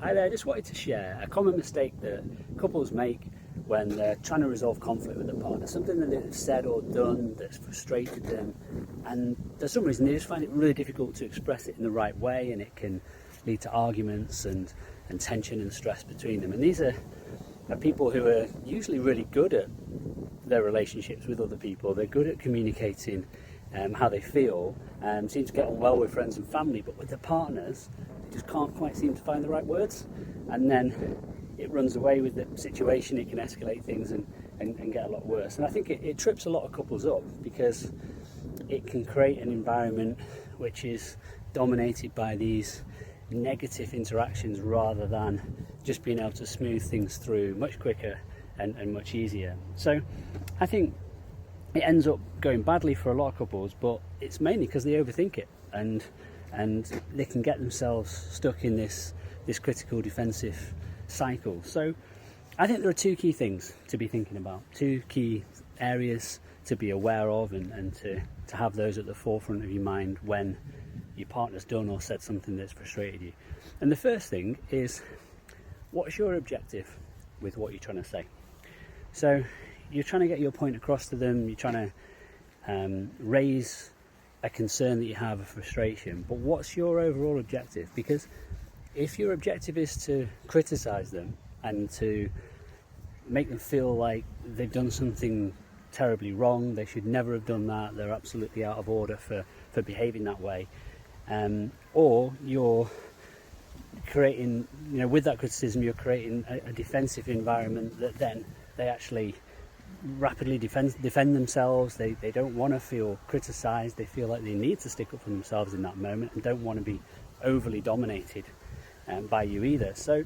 I just wanted to share a common mistake that couples make when they're trying to resolve conflict with their partner, something that they've said or done that's frustrated them, and for some reason they just find it really difficult to express it in the right way, and it can lead to arguments and tension and stress between them. And these are people who are usually really good at their relationships with other people. They're good at communicating how they feel, seem to get on well with friends and family, but with their partners they just can't quite seem to find the right words, and then it runs away with the situation. It can escalate things and get a lot worse. And I think it trips a lot of couples up, because it can create an environment which is dominated by these negative interactions rather than just being able to smooth things through much quicker and much easier. So I think it ends up going badly for a lot of couples, but it's mainly because they overthink it, and they can get themselves stuck in this critical defensive cycle. So I think there are two key things to be thinking about, two key areas to be aware of, and to have those at the forefront of your mind when your partner's done or said something that's frustrated you. And the first thing is, what's your objective with what you're trying to say? So you're trying to get your point across to them, you're trying to raise a concern that you have, a frustration, but what's your overall objective? Because if your objective is to criticize them and to make them feel like they've done something terribly wrong, they should never have done that, they're absolutely out of order for behaving that way, or you're creating, with that criticism, you're creating a defensive environment that then they actually rapidly defend themselves. They don't want to feel criticized. They feel like they need to stick up for themselves in that moment and don't want to be overly dominated by you either. So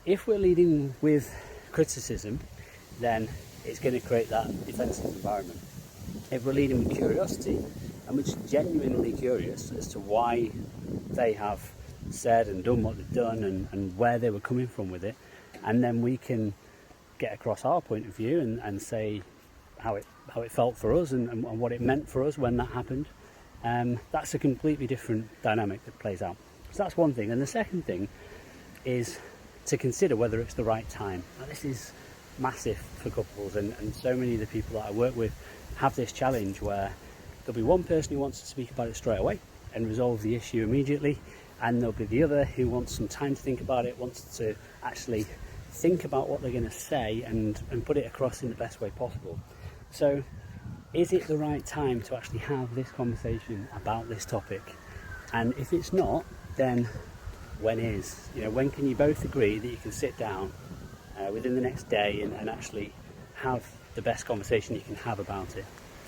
if we're leading with criticism, then it's going to create that defensive environment. If we're leading with curiosity, and we're just genuinely curious as to why they have said and done what they've done, and where they were coming from with it, and then we can get across our point of view and say how it felt for us and what it meant for us when that happened, that's a completely different dynamic that plays out. So that's one thing. And the second thing is to consider whether it's the right time. Now, this is massive for couples, and so many of the people that I work with have this challenge where there'll be one person who wants to speak about it straight away and resolve the issue immediately, and there'll be the other who wants some time to think about it, wants to actually think about what they're going to say and put it across in the best way possible. So is it the right time to actually have this conversation about this topic? And if it's not, then when is? When can you both agree that you can sit down within the next day and actually have the best conversation you can have about it?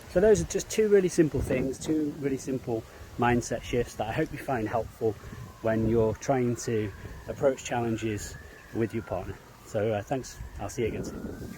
So those are just two really simple things, two really simple mindset shifts that I hope you find helpful when you're trying to approach challenges with your partner. So thanks, I'll see you again soon.